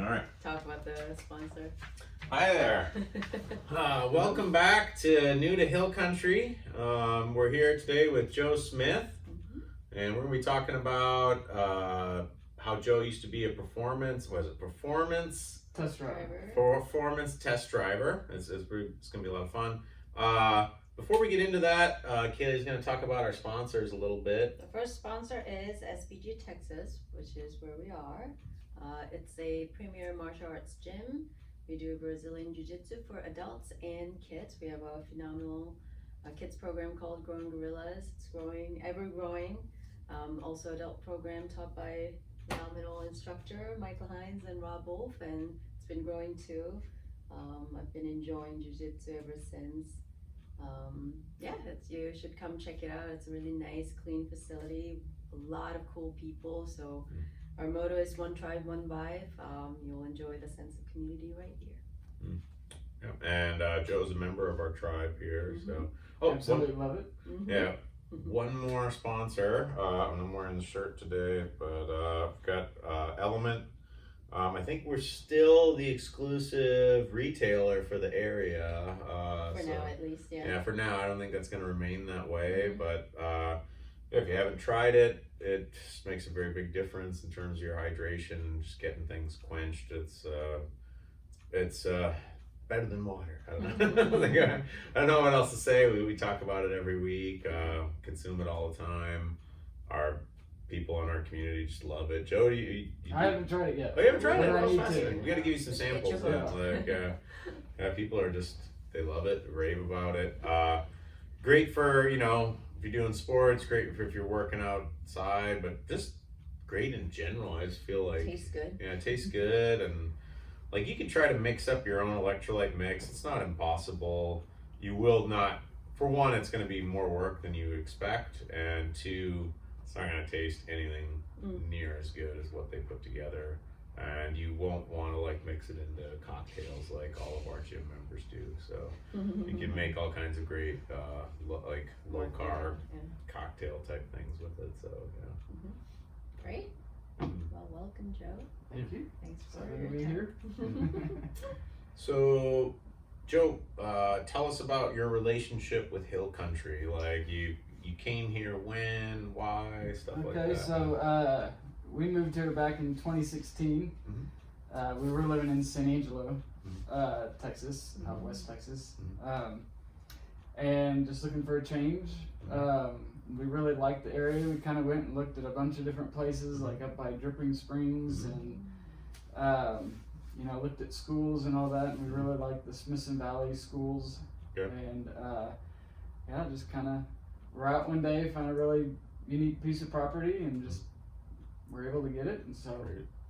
All right. Talk about the sponsor. Hi there. Welcome back to New to Hill Country. We're here today with Joe Smith, and we're going to be talking about how Joe used to be a performance Test driver. Performance test driver. It's going to be a lot of fun. Before we get into that, Kaylee's going to talk about our sponsors a little bit. The first sponsor is SBG Texas, which is where we are. It's a premier martial arts gym. We do Brazilian Jiu-Jitsu for adults and kids. We have a phenomenal kids program called Growing Gorillas. It's growing, ever growing. Also adult program taught by phenomenal instructor Michael Hines and Rob Wolf, and it's been growing too. I've been enjoying Jiu-Jitsu ever since. You should come check it out. It's a really nice, clean facility. A lot of cool people. So our motto is one tribe, one vibe. You'll enjoy the sense of community right here. Yep. And Joe's a member of our tribe here. So, Absolutely love it. Yeah. One more sponsor. I'm wearing the shirt today, but I've got Element. I think we're still the exclusive retailer for the area. For now, at least, yeah. Yeah, for now. I don't think that's going to remain that way, but if you haven't tried it, it just makes a very big difference in terms of your hydration, just getting things quenched. It's better than water. I don't know. I don't know what else to say. We talk about it every week. Consume it all the time. Our people in our community just love it. Joe, I haven't tried it yet. Oh, you haven't tried it? I Oh, need fascinating. to. We got to give you some samples. People are just, they love it, rave about it. Great for, if you're doing sports, great for if you're working outside, but just great in general. I just feel like Tastes good. Yeah, it tastes good, and like you can try to mix up your own electrolyte mix. It's not impossible. You will not. For one, it's going to be more work than you expect, and two, it's not going to taste anything near as good as what they put together. And you won't want to mix it into cocktails like all of our gym members do. So you can make all kinds of great low carb cocktail type things with it. So yeah. Great. Well, welcome, Joe. Thank you. Thanks for Excited to your be time. here. So, Joe, tell us about your relationship with Hill Country. Like you came here when, why, stuff like that. Okay, so we moved here back in 2016. We were living in San Angelo, Texas, out west Texas, and just looking for a change. We really liked the area. We kind of went and looked at a bunch of different places, like up by Dripping Springs, and looked at schools and all that. And we really liked the Smithson Valley schools. Yep. And just kind of we're out one day, found a really unique piece of property, and just were able to get it. And so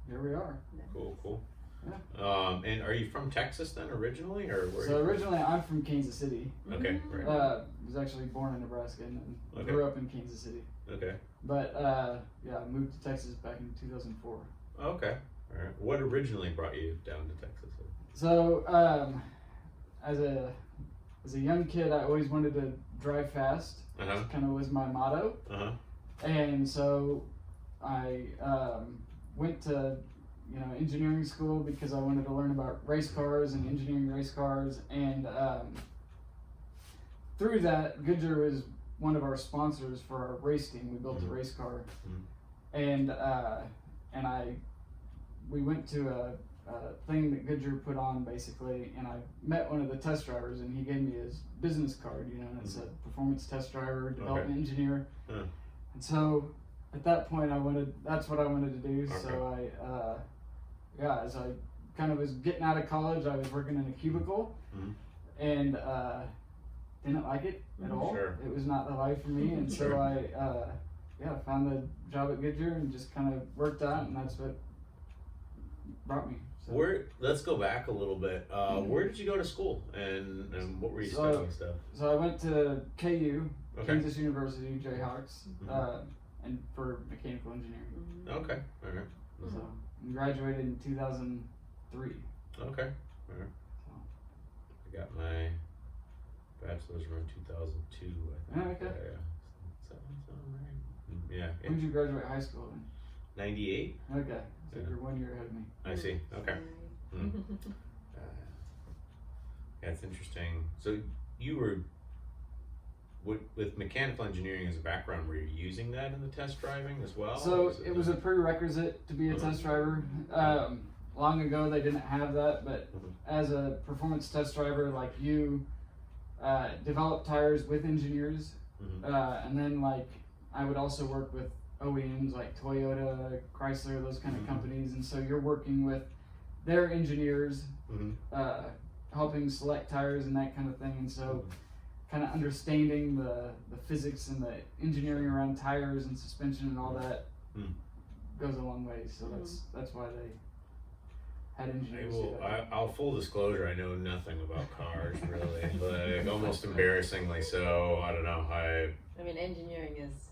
here we are. Cool. Yeah. And are you from Texas then originally, or where? So originally, I'm from Kansas City. Okay, right. Was actually born in Nebraska and grew up in Kansas City. Okay. But I moved to Texas back in 2004. Okay. All right. What originally brought you down to Texas? So as a young kid, I always wanted to drive fast. Kind of was my motto. And so I went to engineering school because I wanted to learn about race cars and engineering race cars, and through that, Goodyear was one of our sponsors for our race team. We built a race car, and we went to a thing that Goodyear put on basically, and I met one of the test drivers, and he gave me his business card, and it said performance test driver, development engineer, and so at that point that's what I wanted to do. So as I kind of was getting out of college, I was working in a cubicle, and didn't like it at all. Sure. It was not the life for me, and so I found the job at Goodyear and just kind of worked out, and that's what brought me. So. Let's go back a little bit. Where did you go to school, and what were you studying stuff? So I went to KU, Kansas University, Jayhawks, and for mechanical engineering. Okay, all right. So I graduated in 2003. Okay, all right. So. I got my bachelor's around 2002, I think. Okay. Yeah. Sounds right. Yeah. When did you graduate high school then? 98. Okay. So Yeah. you're 1 year ahead of me. I see. Okay. Right. Yeah, it's interesting. So you were with mechanical engineering as a background. Were you using that in the test driving as well? So it was a prerequisite to be a Mhm. test driver. Long ago they didn't have that, but Mhm. as a performance test driver, like you develop tires with engineers, Mhm. and then like I would also work with OEMs like Toyota, Chrysler, those kind of Mhm. companies, and so you're working with their engineers, Mhm. helping select tires and that kind of thing, and so kind of understanding the physics and the engineering around tires and suspension and all that Mm. goes a long way. So that's why they had engineers do that. I'll full disclosure. I know nothing about cars really, like almost embarrassingly so. I don't know. I mean, engineering is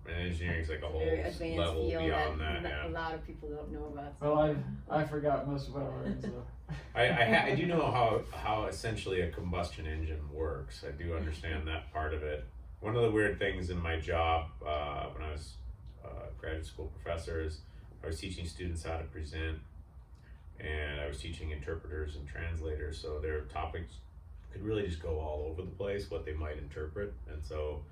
Engineering's like a whole very advanced level field beyond that that. a Yeah. lot of people don't know about. Well, I forgot most of what I learned. So. I do know how essentially a combustion engine works. I do understand that part of it. One of the weird things in my job when I was a graduate school professor is I was teaching students how to present, and I was teaching interpreters and translators, so their topics could really just go all over the place, what they might interpret, and so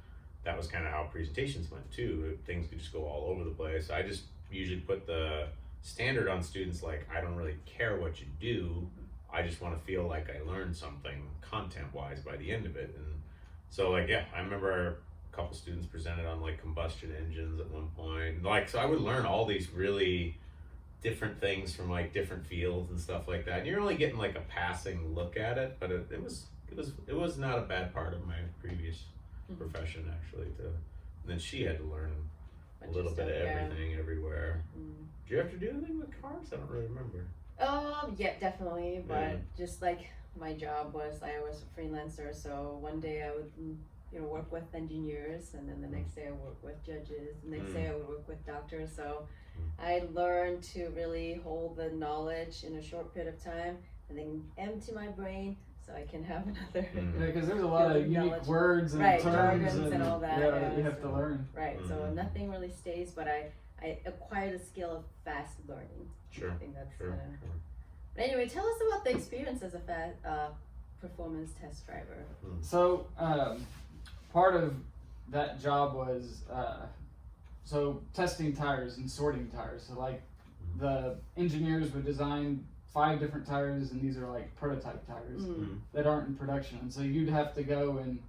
that was kind of how presentations went too. Things could just go all over the place. I just usually put the standard on students like, I don't really care what you do, I just want to feel like I learned something content wise by the end of it. And so like, yeah, I remember a couple students presented on like combustion engines at one point, like, so I would learn all these really different things from like different fields and stuff like that, and you're only getting like a passing look at it, but it was not a bad part of my previous profession actually and then she had to learn a little bit of everything everywhere. Did you have to do anything with cars? I don't really remember. Yeah, definitely. But Yeah. just like my job was, I was a freelancer. So one day I would, work with engineers, and then the next day I would work with judges. The next day I would work with doctors. So I learned to really hold the knowledge in a short period of time, and then empty my brain so I can have another. Yeah, because there's a lot of unique Knowledge. words and Right, terms jargons and all that, yeah, you have so- to learn. Right. So Mhm. nothing really stays, but I acquired a skill of fast learning. Sure. I think that's Sure. But anyway, tell us about the experience as a performance test driver. So part of that job was so testing tires and sorting tires. So like the engineers would design 5 different tires, and these are like prototype tires that aren't in production. And so you'd have to go and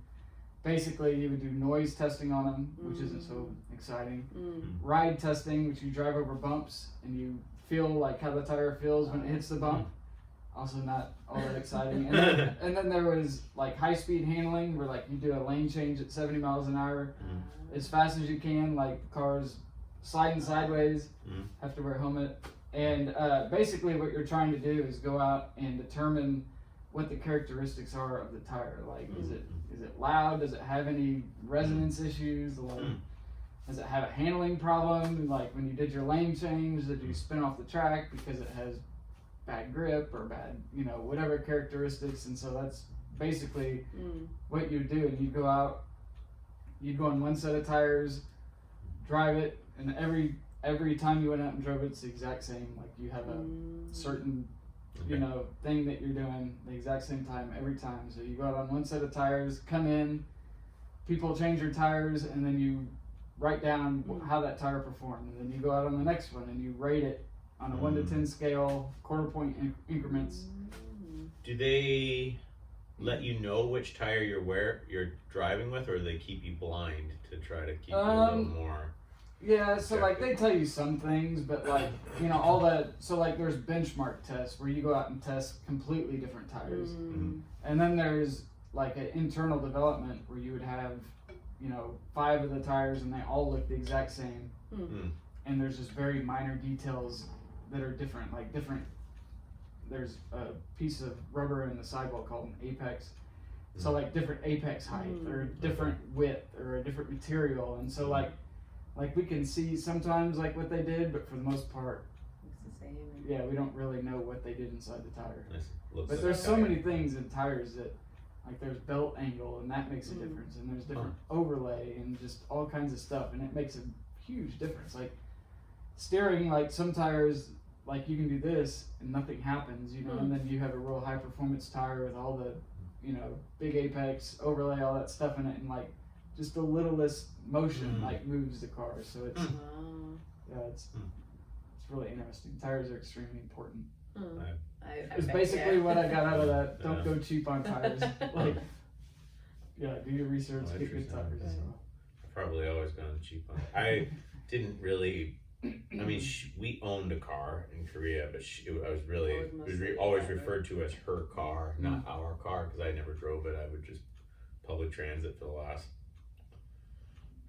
basically you would do noise testing on them, which isn't so exciting. Ride testing, which you drive over bumps and you feel like how the tire feels when it hits the bump. Also not all that exciting. And then there was like high speed handling, where like you do a lane change at 70 miles an hour as fast as you can, like cars sliding sideways, have to wear a helmet. And basically what you're trying to do is go out and determine what the characteristics are of the tire. Like, is it loud? Does it have any resonance issues? Like, does it have a handling problem? Like when you did your lane change, did you spin off the track because it has bad grip or bad, whatever characteristics? And so that's basically what you do. And you go out, you'd go on one set of tires, drive it, and every time you went out and drove it, it's the exact same. Like you have a certain thing that you're doing the exact same time every time. So you go out on one set of tires, come in, people change your tires, and then you write down how that tire performed. And then you go out on the next one and you rate it on a 1 to 10 scale, quarter point increments. Do they let you know which tire you're driving with, or do they keep you blind to try to keep you a little more? Yeah, so like they tell you some things, but like all that. So like there's benchmark tests where you go out and test completely different tires, and then there's like an internal development where you would have 5 of the tires and they all look the exact same, and there's just very minor details that are different. Like there's a piece of rubber in the sidewall called an apex. So like different apex height or different width or a different material, and so like we can see sometimes like what they did, but for the most part, It's the same. yeah, we don't really know what they did inside the tire. Looks But like there's a so tire. many things in tires that, like there's belt angle and that makes a difference, and there's different overlay and just all kinds of stuff, and it makes a huge difference. Like steering, like some tires like you can do this and nothing happens, you know, and then you have a real high performance tire with all the, you know, big apex overlay, all that stuff in it, and like just the littlest motion like moves the car. So it's yeah, it's really interesting. Tires are extremely important. It's basically what I got out of that. Don't go cheap on tires. Like, yeah, do your research, get good tires. So. I've probably always gone cheap on. I didn't really. I mean, we owned a car in Korea, but I was really it was always referred to as her car, not our car, because I never drove it. I would just public transit for the last,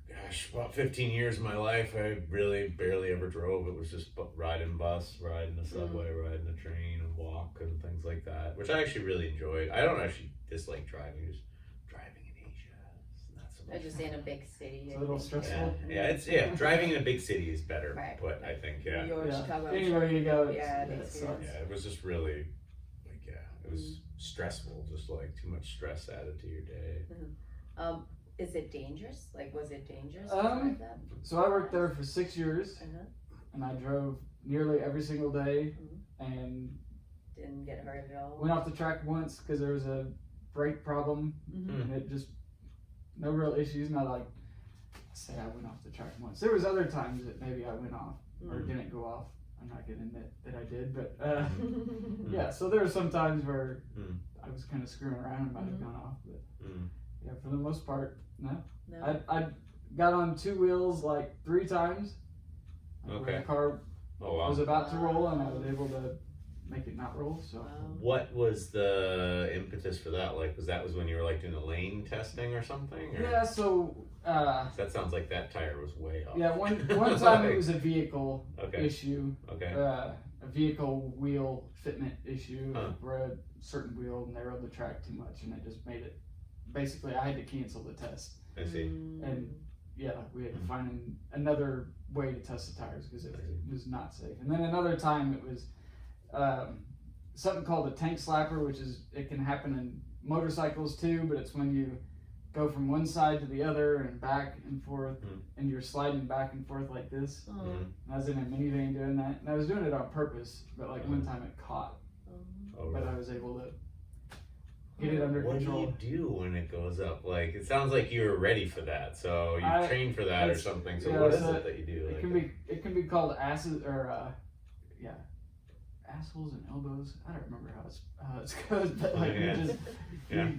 gosh, about 15 years of my life. I really barely ever drove. It was just riding bus, riding the subway, riding the train, and walk and things like that, which I actually really enjoyed. I don't actually dislike driving. Just driving in Asia, it's not so much. I just in a big city. It's a little stressful. Yeah, driving in a big city is better. Right. But I think New York, Chicago. Anywhere you go, yeah, it sucks. Yeah, it was just really like it was stressful. Just like too much stress added to your day. Is it dangerous? Like, was it dangerous to drive that? So I worked there for 6 years, and I drove nearly every single day, and didn't get hurt at all. Went off the track once because there was a brake problem, and it just no real issues. Not like say I went off the track once. There was other times that maybe I went off or didn't go off. I'm not gonna admit that I did, but yeah. So there were some times where I was kind of screwing around and might have gone off, but yeah, for the most part, no. I got on two wheels like 3 times. Okay. The car was about to roll, and I was able to make it not roll. So. What was the impetus for that? Like, was when you were like doing the lane testing or something? Or? Yeah. So. That sounds like that tire was way off. Yeah. One time it was a vehicle issue. Okay. A vehicle wheel fitment issue where a certain wheel narrowed the track too much, and it just made it. Basically, I had to cancel the test. I see. And yeah, we had to find another way to test the tires because it was not safe. And then another time it was something called a tank slapper, which is it can happen in motorcycles too, but it's when you go from one side to the other and back and forth, and you're sliding back and forth like this. And I was in a minivan doing that, and I was doing it on purpose, but like one time it caught, but I was able to get it under control. What do you do when it goes up? Like, it sounds like you were ready for that, so you trained for that or something. So what is it that you do? It can be called assholes and elbows. I don't remember how it goes, but like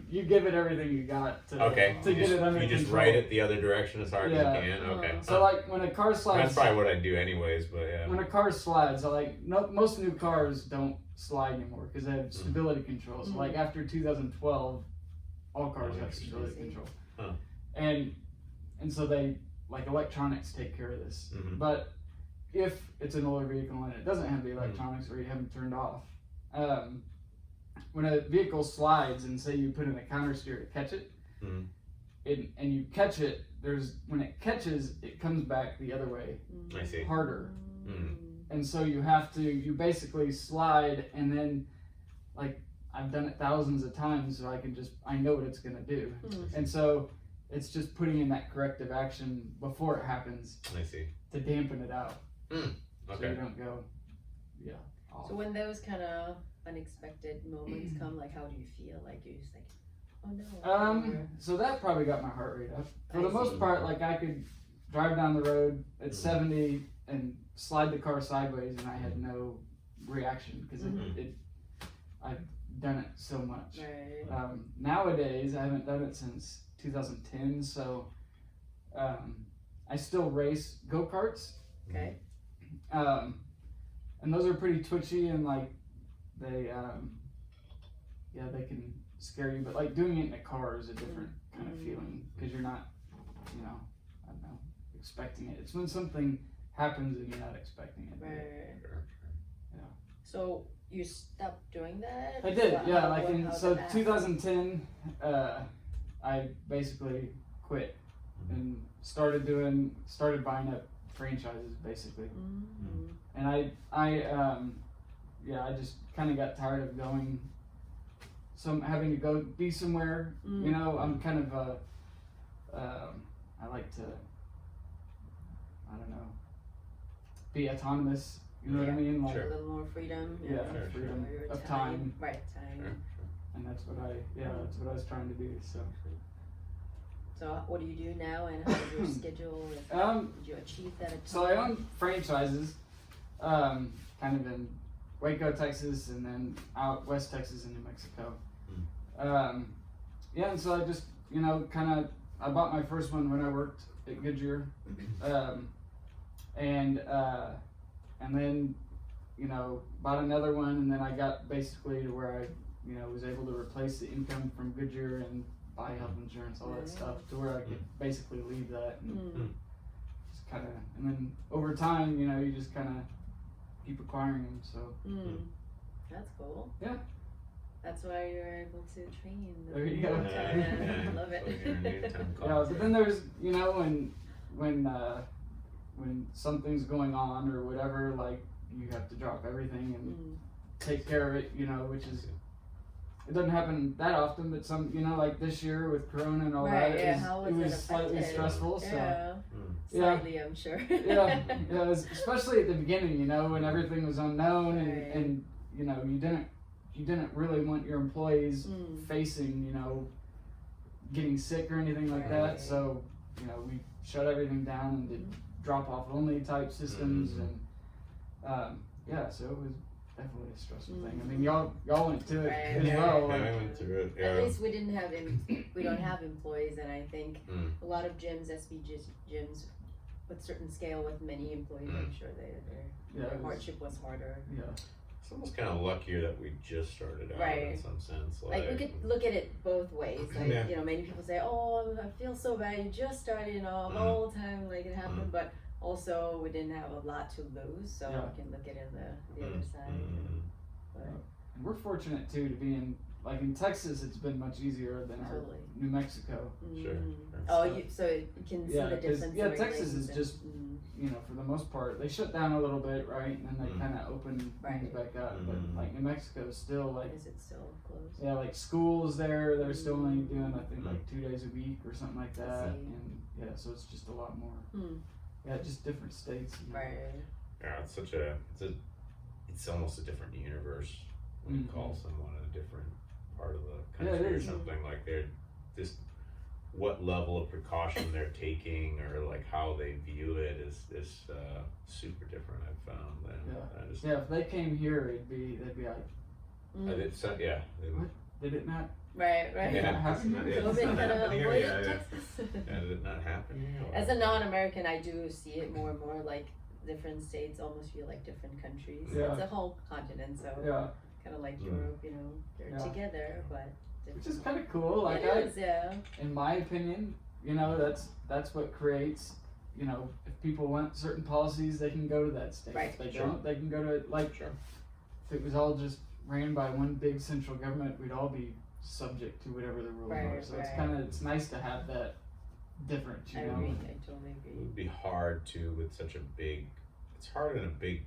you give it everything you got to get it under control. You just ride it the other direction as hard as you can. Okay. So like when a car slides, that's probably what I do anyways. But yeah. When a car slides, most new cars don't slide anymore because they have stability control. So like after 2012, all cars have stability control, and so they like electronics take care of this. But if it's an older vehicle and it doesn't have the electronics or you haven't turned off, when a vehicle slides and say you put in a counter steer to catch it, and you catch it, when it catches, it comes back the other way, I see. Harder. And so you basically slide, and then like I've done it thousands of times, so I know what it's gonna do. And so it's just putting in that corrective action before it happens. I see. To dampen it out. Okay. So you don't go, off. So when those kind of unexpected moments come, like how do you feel? Like you're just like, oh no. So that probably got my heart rate up. For the most part, like I could drive down the road at 70 and slide the car sideways, and I had no reaction because I've done it so much. Right. Nowadays, I haven't done it since 2010, so I still race go-karts. Okay. And those are pretty twitchy, and like they can scare you, but like doing it in a car is a different kind of feeling because you're not, I don't know, expecting it. It's when something happens and you're not expecting it. Right. Yeah. So you stopped doing that? I did, yeah. Like in 2010, I basically quit and started buying up franchises basically. And I just kind of got tired of going. Having to go be somewhere. I'm kind of I like to, I don't know, be autonomous You know what I mean? Like, Sure. A little more freedom. yeah, Sure, freedom Or your of time. Right, time. Sure. And that's what I was trying to do. So, So what do you do now, and how's your schedule? Did you achieve that? so I own franchises, kind of in Waco, Texas, and then out West Texas and New Mexico. Yeah, and so I just, I bought my first one when I worked at Goodyear, and then, bought another one, and then I got basically to where I, was able to replace the income from Goodyear and buy health insurance, all that stuff, to where I could basically leave that and just kind of, and then over time, you just kind of keep acquiring them. So That's cool. Yeah. That's why you're able to train. There you go. I love it. yeah, but then there's, when something's going on or whatever, like you have to drop everything and take care of it, which is, it doesn't happen that often, but some, like this year with Corona and all Right, that, how it was it slightly affected? stressful. So Yeah. Yeah. Slightly, I'm sure. yeah, especially at the beginning, when everything was unknown and, Right. and you didn't really want your employees facing, getting sick or anything like that. Right. So, we shut everything down and did drop off only type systems and so it was definitely a stressful thing. I mean, y'all went to it Right. as Yeah. well. Yeah, Like, I went through it. At least we didn't have we don't have employees, and I think a lot of gyms, SB gyms, with certain scale with many employees, I'm sure their it was- hardship was harder. yeah. It's almost kind of luckier that we just started out Right. in some sense. Like we could look at it both ways. Like Yeah. many people say, "Oh, I feel so bad. You just started, whole time like it happened," but also we didn't have a lot to lose, so Yeah. we can look at it the other side. But And we're fortunate too to be in Texas. It's been much easier than our Totally. New Mexico. Sure. Oh, so you can see Yeah, the 'cause, difference. yeah, in Texas is ratings just and- for the most part, they shut down a little bit, right, and then they kind of open things Right. back up. But like New Mexico is still like, Is it still closed? yeah, like schools there, they're still only doing I think like 2 days a week or something like that, see. and yeah, so it's just a lot more. Hmm. Yeah, just different states. Right. Yeah, it's almost a different universe when you call someone in a different part of the Yeah, it country or is. something. Like they're just what level of precaution they're taking or like how they view it is super different. I've found. And Yeah, if they came here, they'd be like, What? did it not? Right. Yeah. Happen here? COVID kind of Happen here? avoided Yeah. Texas. Did it not happen here? Or- As a non-American, I do see it more and more. Like different states almost feel like different countries. Yeah. It's a whole continent, so Yeah, kind of like Europe. They're Yeah. together, but which is kind of cool. Like it is, yeah. in my opinion, that's what creates. If people want certain policies, they can go to that state. Right. If they Sure. don't, they can go to Sure. If it was all just ran by one big central government, we'd all be subject to whatever the rules are. Right, So right. it's nice to have that difference. I agree. I totally It agree. would be hard to with such a big. It's hard in a big.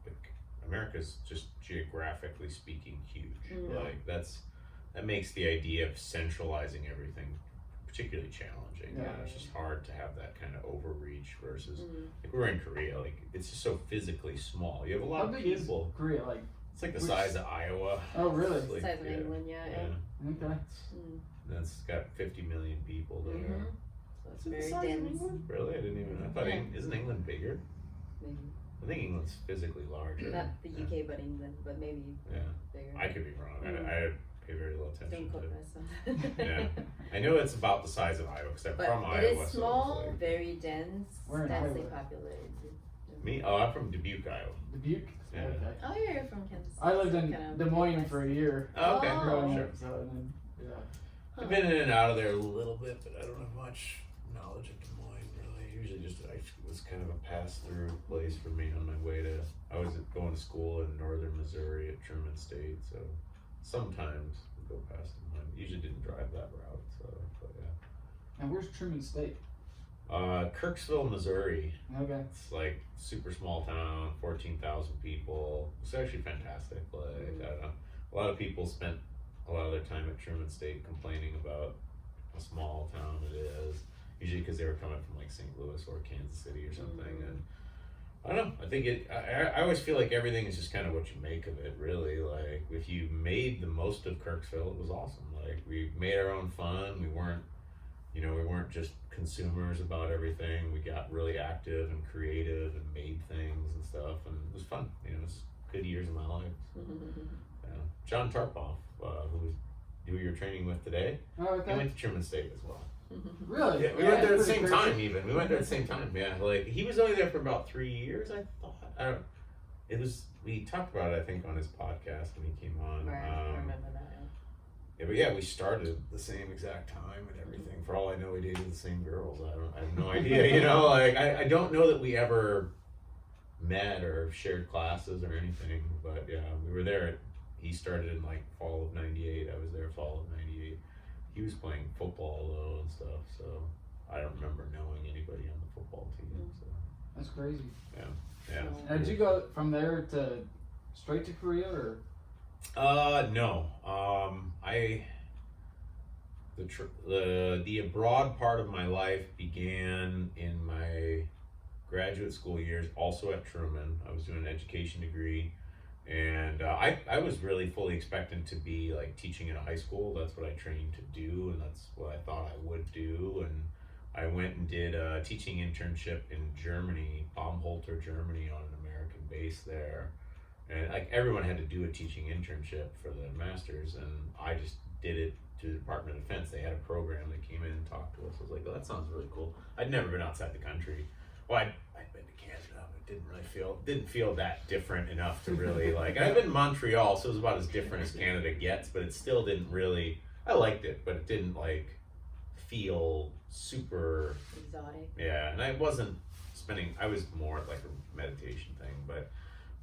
Like America's just geographically speaking huge. Like that makes the idea of centralizing everything particularly challenging. Yeah. It's just hard to have that kind of overreach versus like we're in Korea. Like it's just so physically small. You have a lot How of big is people. Korea? Like, It's like the which- size of Iowa. oh really? It's like, Size of yeah, England, yeah. Okay. That's got 50 million people there. Mm-hmm. So it's Is it the very size of dense. England? Really? I didn't even. I thought Yeah. isn't England bigger? Maybe I think England's physically larger. not the Yeah. UK, but England, but maybe Yeah. bigger. I could be wrong. I pay very little attention Don't quote to. myself. Yeah, I know it's about the size of Iowa because I'm But from it Iowa. is so small, it's like, very dense, Where in densely Iowa? populated. me? Oh, I'm from Dubuque, Iowa. Dubuque. Yeah. Okay. Oh, you're from Kansas. I lived so in kind of Des Moines Midwest. for a year. Oh, okay, Oh. growing sure. up, so and then, yeah. I've been in and out of there a little bit, but I don't have much knowledge of Des Moines really. Usually, it was kind of a pass-through place for me on my way to. I was going to school in northern Missouri at Truman State, so sometimes we go past Des Moines. Usually didn't drive that route, so but yeah. And where's Truman State? Kirksville, Missouri. Okay. It's like super small town, 14,000 people. It's actually fantastic. Like I don't know, a lot of people spent a lot of their time at Truman State complaining about how small town it is. Usually because they were coming from like St. Louis or Kansas City or something. And I don't know. I think I always feel like everything is just kind of what you make of it, really. Like, if you made the most of Kirksville, it was awesome. Like, we made our own fun. We weren't just consumers about everything. We got really active and creative and made things and stuff, and it was fun. It was good years of my life. So, yeah. John Tarpoff, who you're training with today, Oh, okay. he went to Truman State as well. Really? Yeah, we went there at the pretty same crazy. time. Even we went there at the same time. Yeah, like he was only there for about 3 years. I thought. I don't. It was. We talked about it. I think on his podcast when he came on. Right, I remember that. Yeah, but yeah, we started at the same exact time and everything. For all I know, we dated the same girls. I have no idea. Like I don't know that we ever met or shared classes or anything. But yeah, we were there. He started in like fall of '98. I was there fall of '98. He was playing football though and stuff, so I don't remember knowing anybody on the football team. So That's crazy. yeah. Now, did you go from there to straight to Korea, or? No. The abroad part of my life began in my graduate school years, also at Truman. I was doing an education degree. And I was really fully expecting to be like teaching in a high school. That's what I trained to do, and that's what I thought I would do. And I went and did a teaching internship in Germany, Baumholter, Germany, on an American base there. And like everyone had to do a teaching internship for the masters, and I just did it to the Department of Defense. They had a program that came in and talked to us. I was like, oh, that sounds really cool. I'd never been outside the country. Well, I'd been to Canada. Didn't feel that different enough to really like. I've been in Montreal, so it was about as different as Canada gets, but it still didn't really. I liked it, but it didn't like feel super Exotic. Yeah, and I wasn't spending. I was more like a meditation thing, but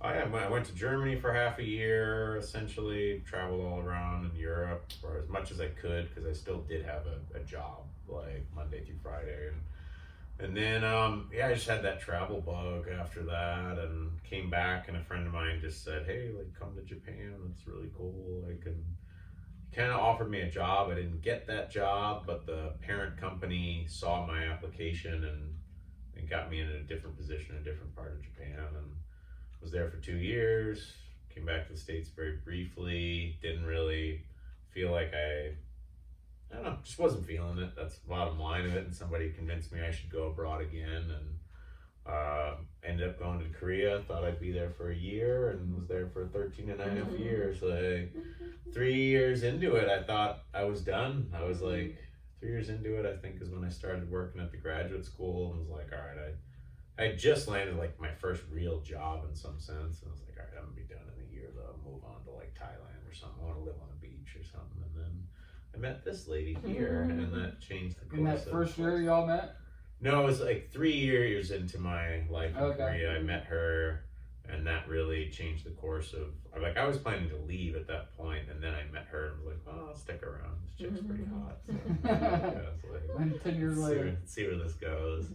I went to Germany for half a year. Essentially, traveled all around in Europe for as much as I could because I still did have a job like Monday through Friday. And then, I just had that travel bug after that and came back, and a friend of mine just said, hey, like, come to Japan. That's really cool. Like, and he kind of offered me a job. I didn't get that job, but the parent company saw my application and got me in a different position, in a different part of Japan, and was there for 2 years. Came back to the States very briefly. Didn't really feel like I don't know, just wasn't feeling it. That's the bottom line of it. And somebody convinced me I should go abroad again, and ended up going to Korea. Thought I'd be there for a year, and was there for 13 and a half years. Like 3 years into it, I thought I was done. I was like 3 years into it, I think, is when I started working at the graduate school, and was like, all right, I had just landed like my first real job in some sense, and I was like, all right, I'm gonna be done in a year though. I'll move on to like Thailand or something. I want to live on a beach or something. And then I met this lady here, and that changed the course. In that first year y'all met? No, it was like 3 years into my life in Okay. Korea. I met her, and that really changed the course of. Like, I was planning to leave at that point, and then I met her and was like, "Oh, I'll stick around. This chick's pretty hot." So, it's like, And 10 years later. see where this goes.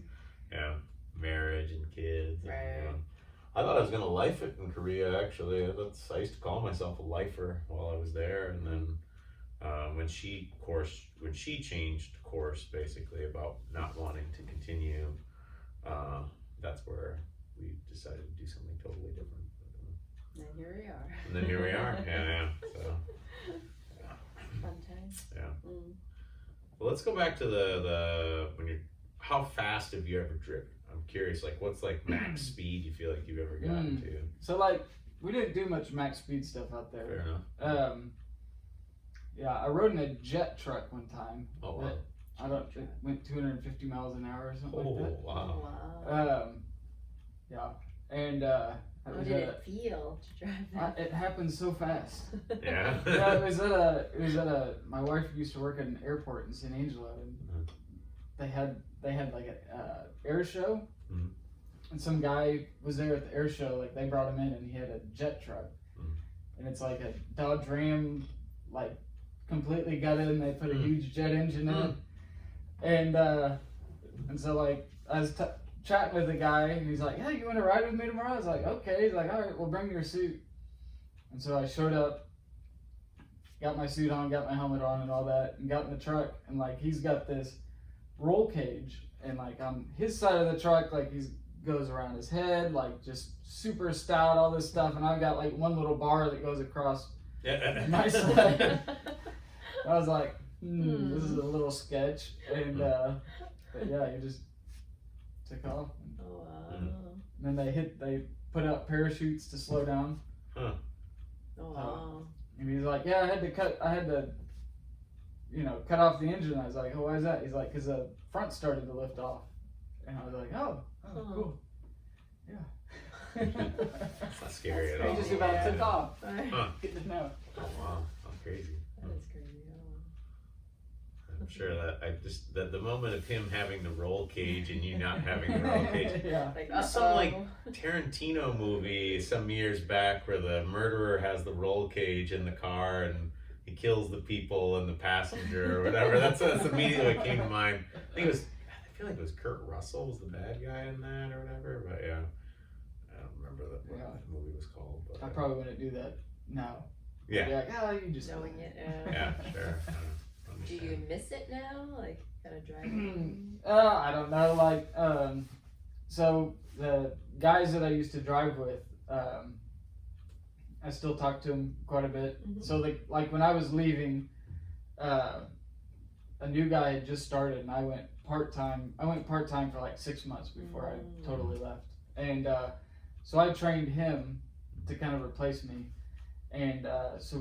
Yeah, marriage and kids. And, Right. I thought I was gonna life it in Korea. Actually, I used to call myself a lifer while I was there, and then. When she changed course basically about not wanting to continue, that's where we decided to do something totally different. And here we are. And then here we are. Yeah. So Fun times. yeah. Mm. Well, let's go back to the how fast have you ever driven? I'm curious, like what's like max speed you feel like you've ever gotten to? So like, we didn't do much max speed stuff out there. Fair enough. Yeah, I rode in a jet truck one time. Oh wow. It went 250 miles an hour or something like that. Wow. Wow. Yeah, and How did it feel to drive that? it happened so fast. Yeah. Yeah, it was at a. My wife used to work at an airport in San Angelo, and they had like a air show, and some guy was there at the air show. Like they brought him in, and he had a jet truck, and it's like a Dodge Ram, like completely gutted, and they put a huge jet engine in it, and so like I was chatting with the guy, and he's like, "Yeah, you want to ride with me tomorrow?" I was like, "Okay." He's like, "All right, well, bring your suit." And so I showed up, got my suit on, got my helmet on, and all that, and got in the truck, and like he's got this roll cage, and like on his side of the truck, like he's goes around his head, like just super stout, all this stuff, and I've got like one little bar that goes across my side. I was like, this is a little sketch, and but yeah, he just took off. Oh wow. And then they put out parachutes to slow down. Oh wow. And he's like, yeah, I had to, cut off the engine. I was like, oh, why is that? He's like, because the front started to lift off. And I was like, oh, cool. Yeah. It's not scary at all. He just about took off. Huh. Good to know. Oh wow, that's crazy. That is crazy. I'm sure that the moment of him having the roll cage and you not having the roll cage. Yeah. Like, There's some like Tarantino movie some years back where the murderer has the roll cage in the car and he kills the people and the passenger or whatever. That's immediately what came to mind. I feel like it was Kurt Russell was the bad guy in that or whatever. But yeah, I don't remember what that movie was called. But, I probably wouldn't do that now. Yeah. I'd be like, oh, you just knowing it. Yeah, sure. Do you miss it now? Like, kind of driving? I don't know. Like, so the guys that I used to drive with, I still talk to them quite a bit. Mm-hmm. So, like when I was leaving, a new guy had just started, and I went part-time. I went part-time for like 6 months before I totally left. And so I trained him to kind of replace me. And so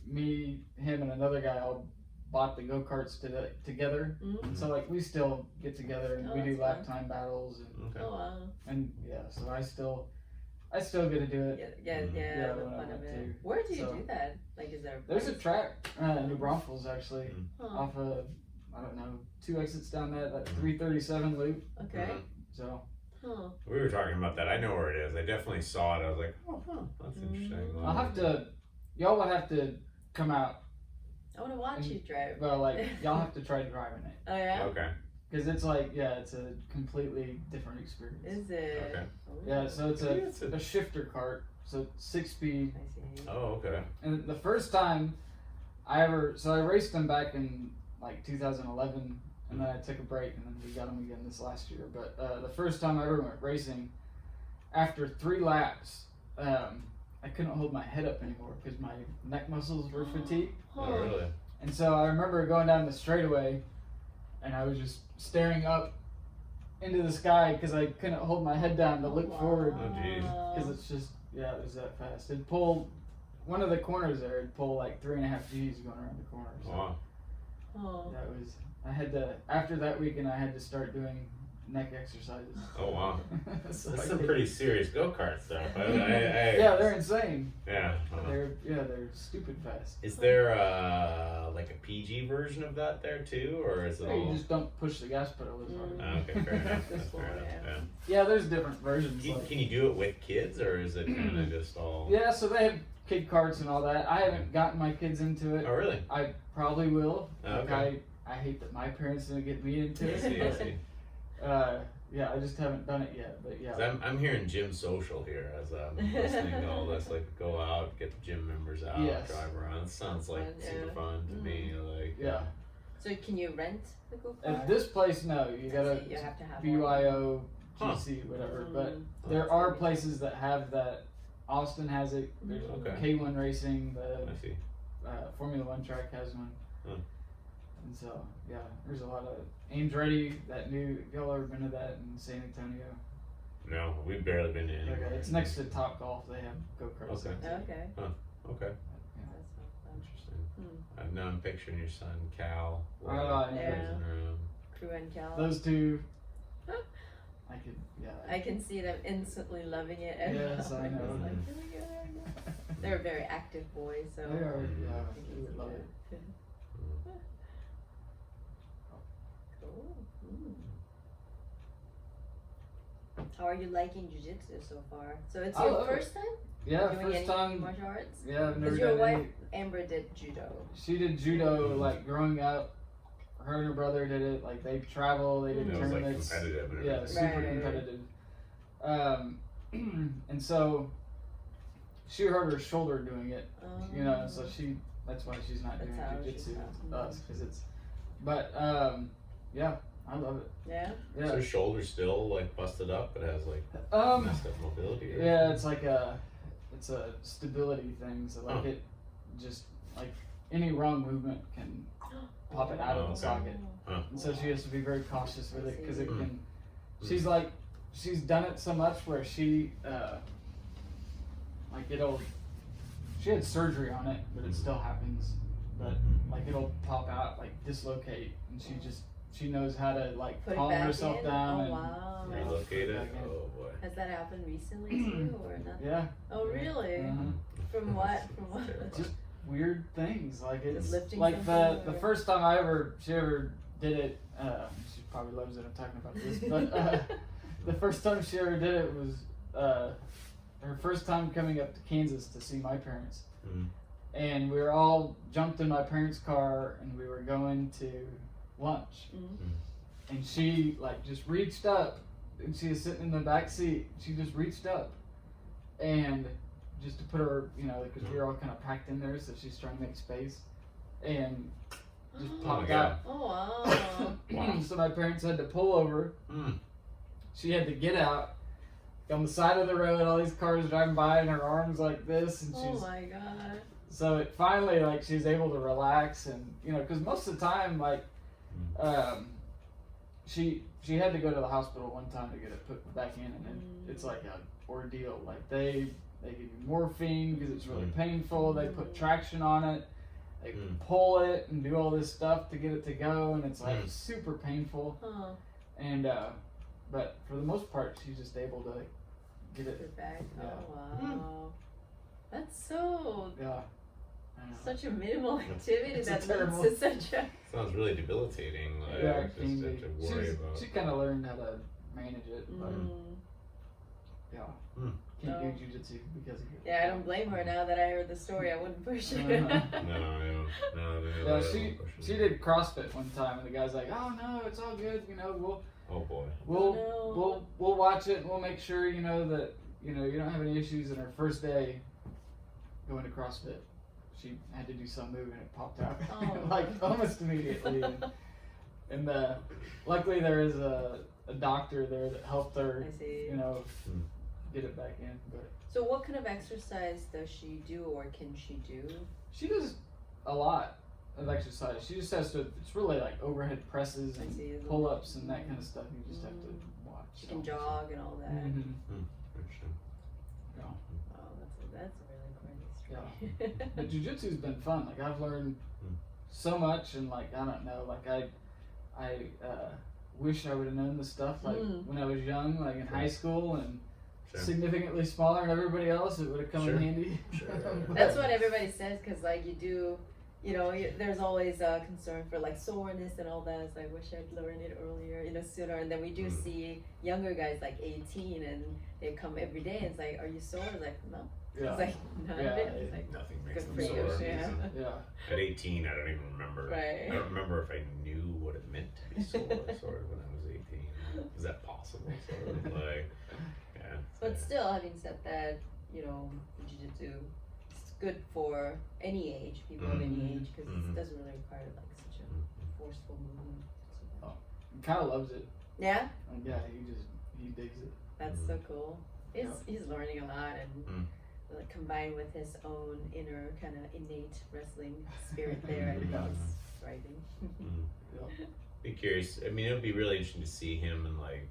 me, him, and another guy all bought the go-karts together. Mm-hmm. So like we still get together and we do lap time battles and yeah. So I still get to do it. Yeah, the fun of it. Where do you do that? Like, is there a place? There's a track in New Braunfels actually, off of I don't know 2 exits down that 337 loop. Okay. So. We were talking about that. I know where it is. I definitely saw it. I was like, that's interesting. Y'all will have to come out. I want to watch you drive. Well, like, y'all have to try driving it. Oh, yeah? Okay. Because it's like, it's a completely different experience. Is it? Okay. Yeah, so it's a shifter cart. So 6-speed. I see. Oh, okay. And the first time I raced them back in like 2011, and then I took a break, and then we got them again this last year. But the first time I ever went racing, after 3 laps, I couldn't hold my head up anymore because my neck muscles were fatigued. Oh, really? And so I remember going down the straightaway, and I was just staring up into the sky because I couldn't hold my head down to look forward. Oh, jeez. Because it's just, it was that fast. It'd pull, one of the corners there, it'd pull like 3.5 G's going around the corner. So wow. that was, after that weekend, I had to start doing neck exercises. Oh, wow. So That's some pretty serious go-kart stuff. Yeah, they're insane. Yeah. They're stupid fast. Is there like a PG version of that there too, or is it all? You just don't push the gas pedal as hard. Okay, fair enough. That's fair enough. Yeah, there's different versions. Can you do it with kids, or is it kind of just all? Yeah, so they have kid karts and all that. I haven't gotten my kids into it. Oh, really? I probably will. Okay. I hate that my parents didn't get me into it. I see. Yeah, I just haven't done it yet, but yeah. I'm hearing gym social here as I'm listening to all this. Like, go out, get the gym members out, drive around. It sounds like super fun to me. Like, yeah. So can you rent the go-kart? At this place, no. You gotta you have to have BYO, GC, whatever. But there are places that have that. Austin has it. There's K1 Racing. I see. Formula One track has one. And so, there's a lot of Andretti, that new, y'all ever been to that in San Antonio? No, we've barely been to anywhere. Okay, it's next to Top Golf, they have go-karts. Okay. Okay. Okay. That's so fun. Interesting. Now I'm picturing your son, Cal. Yeah. Cruising around. Crew and Cal. Those two, I can see them instantly loving it. Yes, I know. Like, here we go. They're very active boys, so They are, I think we it's would love good. it. Cool. How are you liking jiu-jitsu so far? So it's your first time? Yeah, doing first any time. martial arts? Yeah, I've never Because your done wife, any. Amber, did judo. She did judo, like, growing up. Her and her brother did it. Like, they travel, they did It was like tournaments. competitive and Yeah, everything. super competitive. And so she hurt her shoulder doing it, so that's why she's not doing That's how jiu-jitsu she's with not. us, because it's, but, yeah, I love it. Yeah. Yeah. So his shoulder's still like busted up, but has like messed up mobility. Or Yeah, it's like it's a stability thing. So like it just like any wrong movement can pop it out of the socket. And so she has to be very cautious with it because it can. She's like, she's done it so much where she like she had surgery on it, but it still happens. But like it'll pop out, like dislocate, and she knows how to like Put it calm back herself in? down Oh, and wow. relocate it. Back in. Oh boy. Has that happened recently too, or not? Yeah. Oh, really? Uh-huh. From what? From what? Terrible. Just weird things like it's Just lifting like something, the or- first time she ever did it. She probably loves that I'm talking about this, but the first time she ever did it was her first time coming up to Kansas to see my parents. And we were all jumped in my parents' car and we were going to lunch. And she like just reached up and she was sitting in the back seat. She just reached up and just to put her, because we were all kind of packed in there, so she's trying to make space and just popped out. Oh, wow. So my parents had to pull over. She had to get out on the side of the road, all these cars driving by and her arms like this, and Oh she's my God. so it finally like she's able to relax, and because most of the time like she had to go to the hospital one time to get it put back in, and it's like an ordeal. Like they give you morphine because it's really painful. They put traction on it. They pull it and do all this stuff to get it to go, and it's like super painful. Huh. And but for the most part, she's just able to get Put it. it back. Yeah. Oh, wow. That's so Yeah. I know. such a minimal activity It's that terrible. leads to such a. Sounds really debilitating. Like, Yeah, just can have be. to worry about. She kind of learned how to manage it, but yeah, can't do jujitsu because of it. Yeah, I don't blame her. Now that I heard the story, I wouldn't push it. No. Yeah, she did CrossFit one time, and the guy's like, "Oh no, it's all good. Oh boy. We'll watch it, and we'll make sure that you don't have any issues." And her first day going to CrossFit, she had to do some move, and it popped out Oh. like almost immediately. And luckily there is a doctor there that helped her, I see. get it back in. But So what kind of exercise does she do, or can she do? she does a lot of exercise. She just has to. It's really like overhead presses I and see, as pull ups and that kind of stuff. You just have to watch. She can jog and all that. Mhm. Interesting. Yeah. Oh, that's a really crazy story. But jujitsu's been fun. Like I've learned so much, and like I don't know, like I wish I would have known this stuff like when I was young, like in high school and significantly smaller than everybody else. It would have come in handy. That's what everybody says, because like you do, there's always a concern for like soreness and all that. So I wish I'd learned it earlier, sooner. And then we do see younger guys like 18 and they come every day and it's like, are you sore? It's like, no. Yeah. It's like, none of it. It's like, Nothing makes good them for you, sore. Yeah. At 18, I don't even remember. Right. I don't remember if I knew what it meant to be sore when I was 18. Is that possible? Sort of like, yeah. But still, having said that, jiu-jitsu is good for any age, people of any age, because it doesn't really require like such a forceful movement. Kyle loves it. Yeah, And yeah, he digs it. that's so cool. He's learning a lot, and like, combined with his own inner kind of innate wrestling spirit there, I think he's thriving. Be curious. I mean, it would be really interesting to see him and like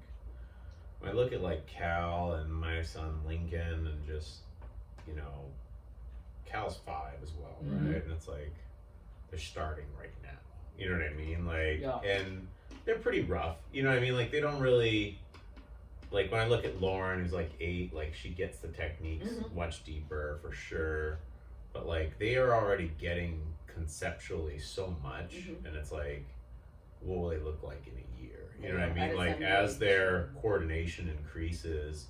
when I look at like Cal and my son Lincoln and just Cal's 5 as well, right? And it's like they're starting right now. You know what I mean? Like, and they're pretty rough. You know what I mean? Like they don't really. Like when I look at Lauren, who's like 8, like she gets the techniques much deeper for sure. But like they are already getting conceptually so much, and it's like, what will they look like in a year? You know what I mean? Like as their coordination increases,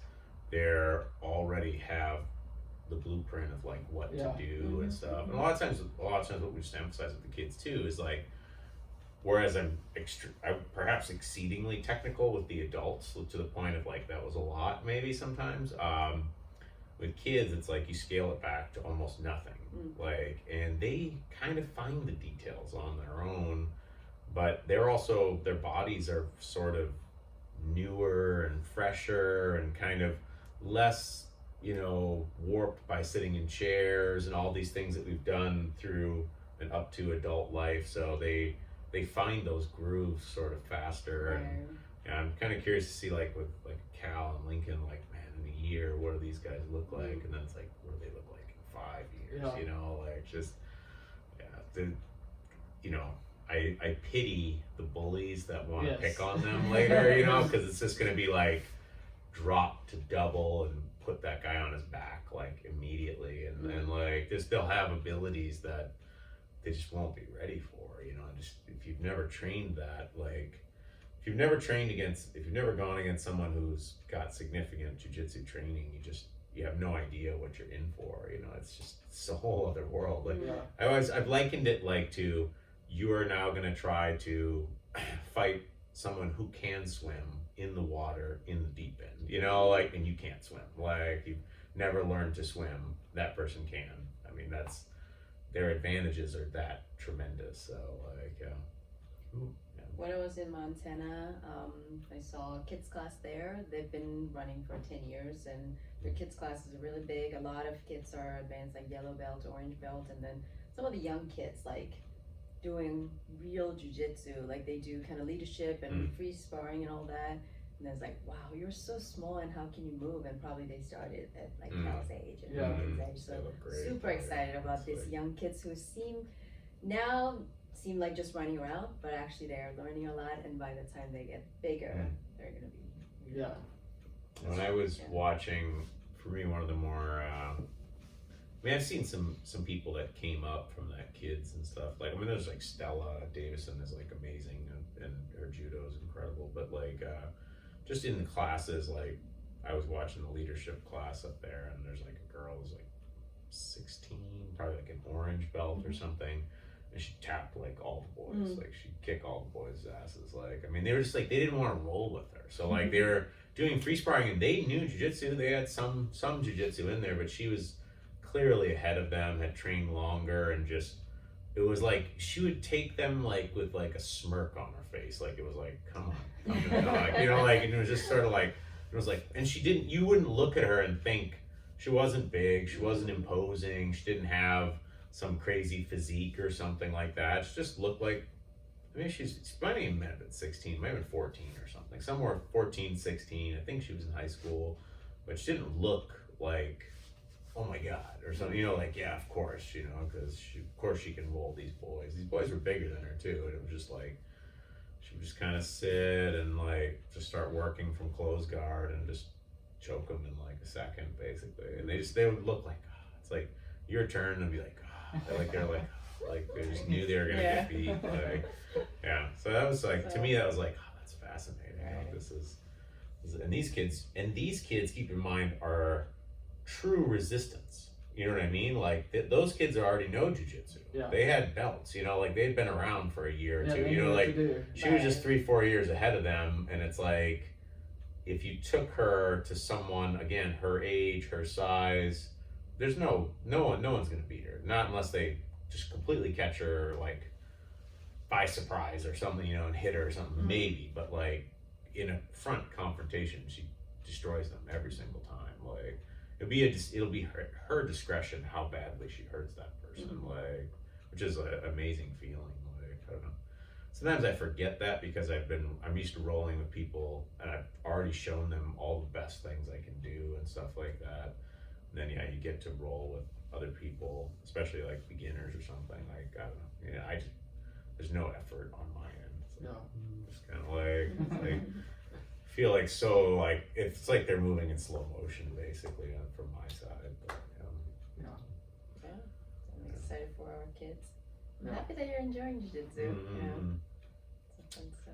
they're already have the blueprint of like what to do and stuff. And a lot of times what we just emphasize with the kids too is like, whereas I'm perhaps exceedingly technical with the adults to the point of like that was a lot maybe sometimes. With kids, it's like you scale it back to almost nothing. Like, and they kind of find the details on their own but they're also, their bodies are sort of newer and fresher and kind of less, warped by sitting in chairs and all these things that we've done through and up to adult life. So they find those grooves sort of faster. And I'm kind of curious to see, like with like Cal and Lincoln, like, man, in a year, what do these guys look like? And then it's like, what do they look like in 5 years? Like just, I pity the bullies that want to pick on them later, because it's just going to be like drop to double and put that guy on his back like immediately, and like they'll have abilities that they just won't be ready for. Just if you've never trained that, like if you've never gone against someone who's got significant jiu-jitsu training, you have no idea what you're in for. It's a whole other world. Like I've likened it like to, you are now going to try to fight someone who can swim in the water in the deep end, and you can't swim. Like you've never learned to swim, that person can. I mean, their advantages are that tremendous. So when I was in Montana, I saw a kids class there. They've been running for 10 years, and their kids classes are really big. A lot of kids are advanced, like yellow belt, orange belt, and then some of the young kids, like doing real jiu-jitsu, like they do kind of leadership and free sparring and all that. And it's like, wow, you're so small, and how can you move? And probably they started at like Cal's age and Lincoln's age. So super excited about these young kids who seem like just running around, but actually they're learning a lot. And by the time they get bigger, they're gonna be When I was watching, for me, one of the more I've seen some people that came up from that kids and stuff. Like, there's like Stella Davison is like amazing, and her judo is incredible. But like, just in the classes, like I was watching the leadership class up there, and there's like a girl who's like 16, probably like an orange belt or something, and she tapped like all the boys. Like she'd kick all the boys' asses. Like, they were just like, they didn't want to roll with her. So like they were doing free sparring, and they knew jiu-jitsu. They had some jiu-jitsu in there, but she was clearly ahead of them, had trained longer, and just, it was like she would take them like with like a smirk on her face, like it was like, come on, to the dog, and it was just sort of like, it was like, and you wouldn't look at her and think, she wasn't big, she wasn't imposing, she didn't have some crazy physique or something like that. She just looked like, she might have even been 16, might have been 14 or something, somewhere 14, 16. I think she was in high school, but she didn't look like, oh my God, or something, like, yeah, of course, because of course she can roll these boys. These boys were bigger than her too, and it was just like, she would just kind of sit and like just start working from closed guard and just choke them in like a second, basically. And they would look like, it's like your turn, and be like, they just knew they were gonna get beat. Like, so that was like, to me, that was like, that's fascinating. This is, and these kids, keep in mind, are true resistance. You know what I mean? Like those kids already know jiu-jitsu. They had belts, like they'd been around for a year or two. Like she was just 3-4 years ahead of them, and it's like, if you took her to someone, again, her age, her size, there's no one's gonna beat her. Not unless they just completely catch her like by surprise or something, and hit her or something, maybe. But like in a front confrontation, she destroys them every single time. Like it'll be her discretion how badly she hurts that person, like, which is an amazing feeling. Like, I don't know. Sometimes I forget that because I'm used to rolling with people, and I've already shown them all the best things I can do and stuff like that. And then you get to roll with other people, especially like beginners or something. Like, I don't know. There's no effort on my end. It's kind of like feel like, so like it's like they're moving in slow motion basically from my side. But, I'm excited for our kids. I'm happy that you're enjoying jiu-jitsu. It's fun stuff.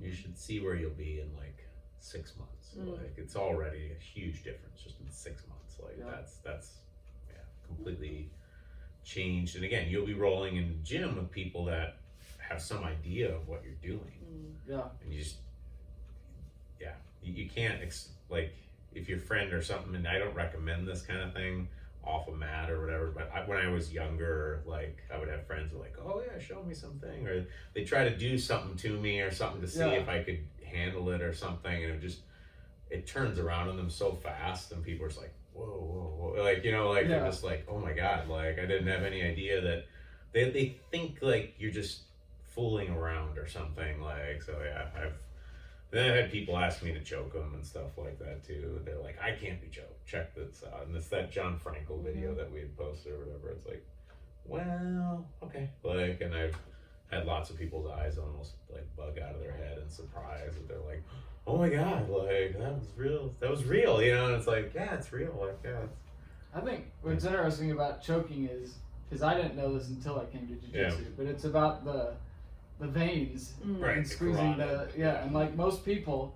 You should see where you'll be in like 6 months. Like it's already a huge difference just in 6 months. Like that's completely changed. And again, you'll be rolling in the gym with people that have some idea of what you're doing. And you just you can't like, if your friend or something, and I don't recommend this kind of thing, off a mat or whatever. But when I was younger, like I would have friends who were like, oh yeah, show me something, or they try to do something to me or something to see if I could handle it or something, and it turns around on them so fast, and people are just like, whoa, whoa, whoa, like they're just like, oh my god, like I didn't have any idea that they think like you're just fooling around or something, like. So yeah, I've had people ask me to choke them and stuff like that too. They're like, I can't be choked. Check this out. And it's that John Frankel video that we had posted or whatever. It's like, well, okay. Like, and I've had lots of people's eyes almost like bug out of their head in surprise. And they're like, oh my God, like, that was real. That was real, And it's like, yeah, it's real. Like, yeah. I think what's interesting about choking is, because I didn't know this until I came to jiu-jitsu, but it's about the veins right, and squeezing and like most people,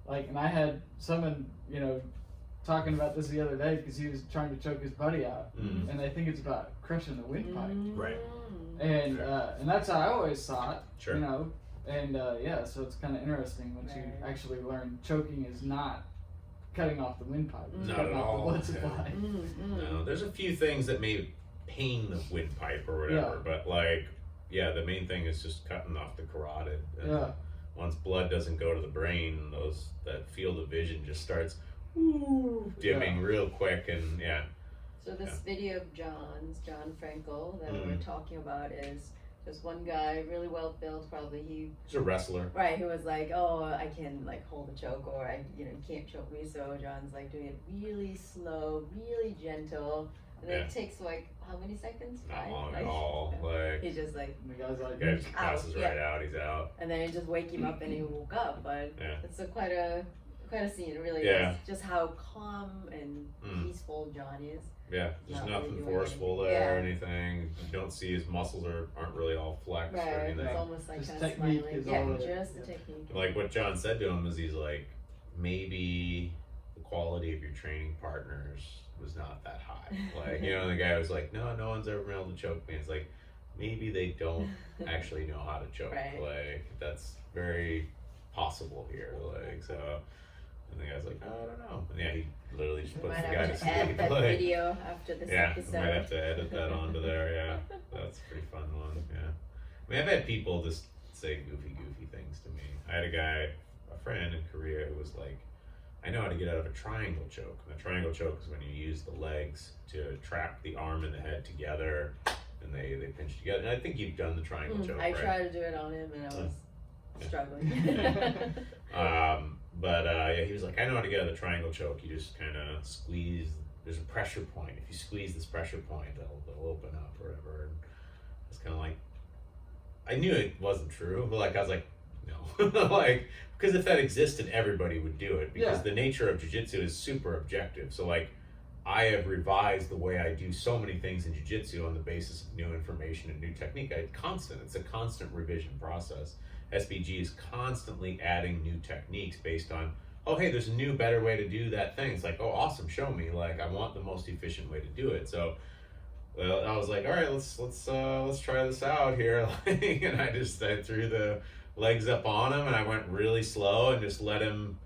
like, and I had someone talking about this the other day because he was trying to choke his buddy out, and I think it's about crushing the windpipe, right, and and that's how I always saw it, sure. And so it's kind of interesting once you actually learn choking is not cutting off the windpipe, it's not cutting at off all. the blood supply. No, there's a few things that may pain the windpipe or whatever, but like, the main thing is just cutting off the carotid. And once blood doesn't go to the brain, that field of vision just starts dimming real quick, and So this video of John Frankel that we're talking about is just one guy, really well built, probably he's a wrestler. Right, who was like, oh, I can like hold a choke, or you can't choke me. So John's like doing it really slow, really gentle. And then it takes like how many seconds? Not long at all. Like he's just like the guy's like, just passes right out. He's out. And then it just wake him up, and he woke up. But it's quite a scene. It really is. Just how calm and peaceful John is. Yeah, there's nothing forceful there or anything. You don't see his muscles aren't really all flexed or anything. It's almost like just kind of technique smiling. is Just the technique. Like what John said to him is he's like, maybe the quality of your training partners was not that high. Like, the guy was like, no one's ever been able to choke me. It's like, maybe they don't actually know how to choke. Like, that's very possible here. Like, so, and the guy's like, I don't know. And he literally just puts the guy to sleep. Add that video after this episode. I might have to edit that onto there. That's a pretty fun one. I mean, I've had people just say goofy things to me. I had a friend in Korea who was like, I know how to get out of a triangle choke. And a triangle choke is when you use the legs to trap the arm and the head together, and they pinch together. And I think you've done the triangle choke, I right? tried to do it on him, and I was struggling. He was like, I know how to get out of the triangle choke. You just kind of squeeze. There's a pressure point. If you squeeze this pressure point, they'll open up or whatever. And it's kind of like, I knew it wasn't true, but like I was like, no, like, because if that existed, everybody would do it, because the nature of jiu-jitsu is super objective. So like, I have revised the way I do so many things in jiu-jitsu on the basis of new information and new technique. It's a constant revision process. SBG is constantly adding new techniques based on, oh hey, there's a new, better way to do that thing. It's like, oh awesome, show me. Like, I want the most efficient way to do it. So I was like, all right, let's try this out here. And I threw the legs up on him, and I went really slow and just let him.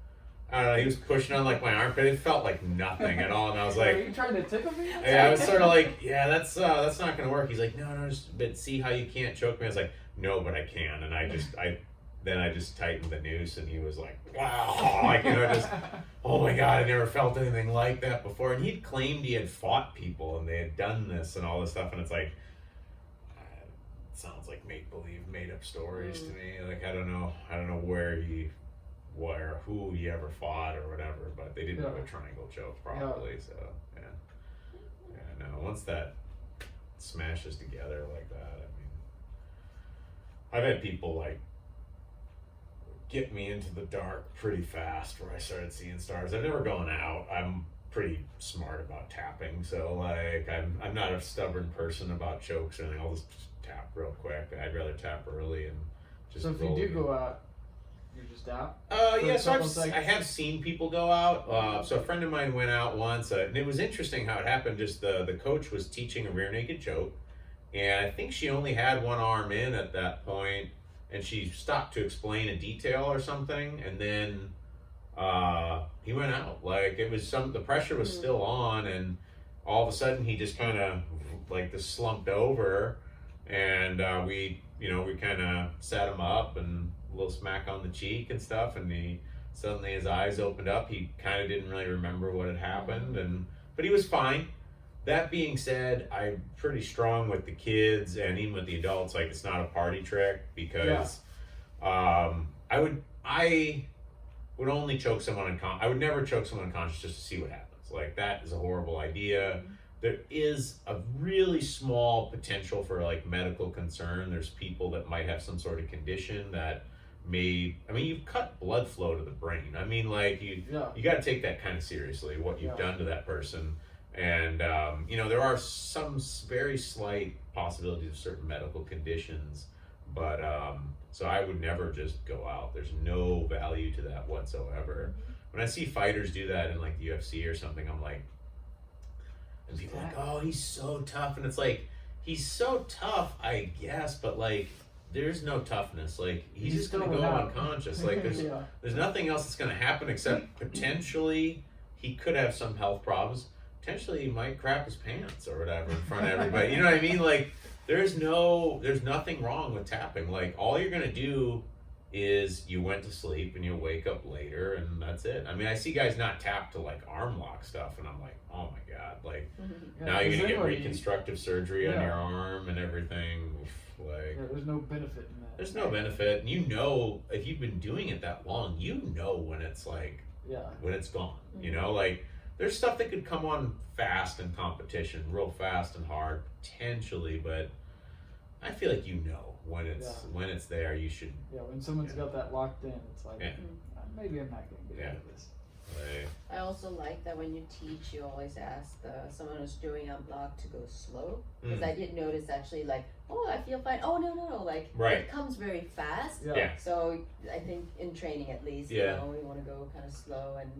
I don't know. He was pushing on like my armpit. It felt like nothing at all, and I was like, "Are you trying to tickle me?" Yeah, I was sort of like, "Yeah, that's not gonna work." He's like, "No, but see how you can't choke me." I was like, "No, but I can," and I just tightened the noose, and he was like, "Wow!" Like, just, oh my God, I never felt anything like that before. And he'd claimed he had fought people and they had done this and all this stuff, and it's like, it sounds like make believe, made up stories to me. Like, I don't know who he ever fought or whatever, but they didn't do a triangle choke properly. So no. Once that smashes together like that, I mean, I've had people like get me into the dark pretty fast where I started seeing stars. I've never gone out. I'm pretty smart about tapping, so like I'm not a stubborn person about chokes or anything. I'll just tap real quick. I'd rather tap early and just. So if you do go out, you're just out? So I have seen people go out. So a friend of mine went out once, and it was interesting how it happened. Just the coach was teaching a rear naked choke, and I think she only had one arm in at that point, and she stopped to explain a detail or something, and then he went out. Like, it was the pressure was still on, and all of a sudden he just kind of like just slumped over, and we kind of sat him up and a little smack on the cheek and stuff, and he suddenly his eyes opened up. He kind of didn't really remember what had happened, but he was fine. That being said, I'm pretty strong with the kids and even with the adults. Like, it's not a party trick, because I would only choke someone unconscious. I would never choke someone unconscious just to see what happens. Like, that is a horrible idea. There is a really small potential for like medical concern. There's people that might have some sort of condition that you've cut blood flow to the brain. I mean, like, you got to take that kind of seriously, what you've done to that person. And, there are some very slight possibilities of certain medical conditions, but, so I would never just go out. There's no value to that whatsoever. When I see fighters do that in like the UFC or something, I'm like, and people are like, oh, he's so tough. And it's like, he's so tough, I guess, but like, there's no toughness. Like, he's just going to go unconscious. Like, there's nothing else that's going to happen except potentially he could have some health problems. Potentially he might crap his pants or whatever in front of everybody. You know what I mean? Like, there's nothing wrong with tapping. Like, all you're going to do is you went to sleep and you'll wake up later, and that's it. I mean, I see guys not tap to like arm lock stuff, and I'm like, oh my God, like, now you're going to get reconstructive surgery on your arm and everything. Like, there's no benefit in that. There's no benefit. And if you've been doing it that long, when it's like, when it's gone, like, there's stuff that could come on fast in competition, real fast and hard, potentially, but I feel like when it's there, you should. Yeah, when someone's got that locked in, it's like, maybe I'm not going to get out of this. I also like that when you teach, you always ask someone who's doing unblock to go slow, because I did notice actually, like, oh, I feel fine. Oh, no, like, it comes very fast. So I think in training, at least, we want to go kind of slow, and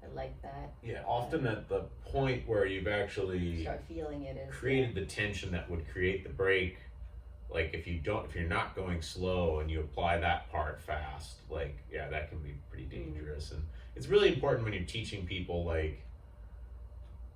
I like that. Yeah, often at the point where you've actually start feeling it is created the tension that would create the break. Like, if you're not going slow and you apply that part fast, like, that can be pretty dangerous. And it's really important when you're teaching people, like,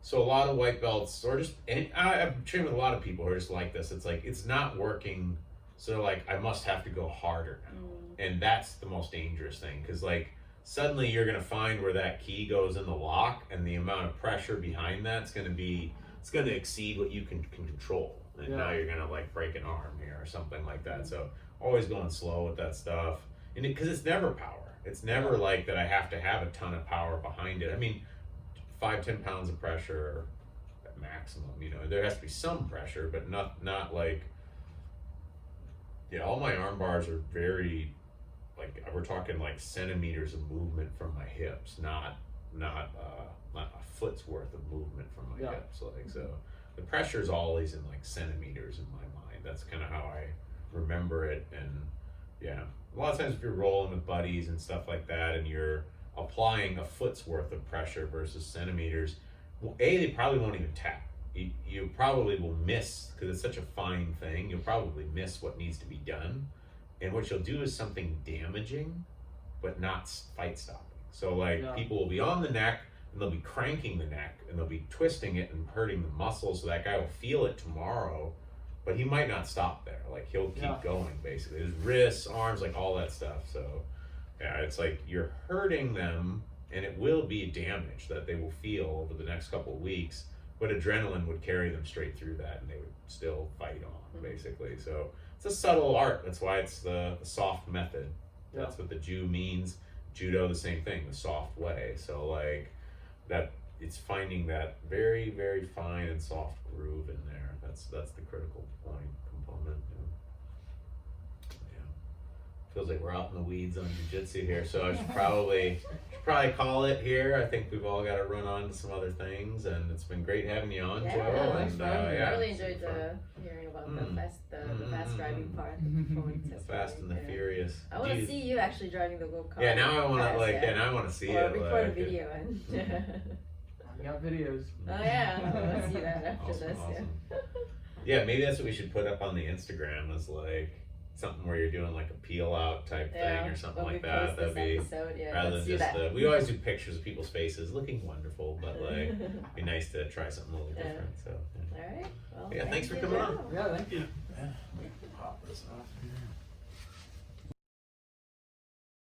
so a lot of white belts, I've trained with a lot of people who are just like this. It's like, it's not working, so like, I must have to go harder now. And that's the most dangerous thing, because like, suddenly you're going to find where that key goes in the lock, and the amount of pressure behind that's going to exceed what you can control. And now you're going to like break an arm here or something like that. So always going slow with that stuff. And because it's never power. It's never like that I have to have a ton of power behind it. I mean, 5-10 pounds of pressure at maximum, there has to be some pressure, but not like, all my arm bars are very, like, we're talking like centimeters of movement from my hips, not a foot's worth of movement from my hips. Like, so the pressure is always in like centimeters in my mind. That's kind of how I remember it. And a lot of times if you're rolling with buddies and stuff like that, and you're applying a foot's worth of pressure versus centimeters, they probably won't even tap. You probably will miss, because it's such a fine thing. You'll probably miss what needs to be done. And what you'll do is something damaging, but not fight stopping. So like, people will be on the neck, and they'll be cranking the neck, and they'll be twisting it and hurting the muscles, so that guy will feel it tomorrow, but he might not stop there. Like, he'll keep going, basically. His wrists, arms, like all that stuff. So it's like you're hurting them, and it will be damage that they will feel over the next couple of weeks, but adrenaline would carry them straight through that, and they would still fight on, basically. So it's a subtle art. That's why it's the soft method. That's what the Jew means. Judo, the same thing, the soft way. So like, that, it's finding that very, very fine and soft groove in there. That's the critical point component. Feels like we're out in the weeds on jiu-jitsu here, so I should probably call it here. I think we've all got to run on to some other things, and it's been great having you on, Joe. And I really enjoyed hearing about the fast driving part, the performance the Fast and the Furious. I want to see you actually driving the GoKart. Yeah, now I want to now I want to see it. Record a video and. I got videos. Oh yeah, I want to see that after Awesome. this. Yeah, maybe that's what we should put up on the Instagram, is like, something where you're doing like a peel out type thing or something when like we that. post That'd this be episode, yeah, rather let's than do just that. we always do pictures of people's faces looking wonderful, but like it'd be nice to try something a little Yeah. different. So All right. Well, yeah, thanks for you, coming Joe. on. Yeah, thank you. Yeah. Pop this off here.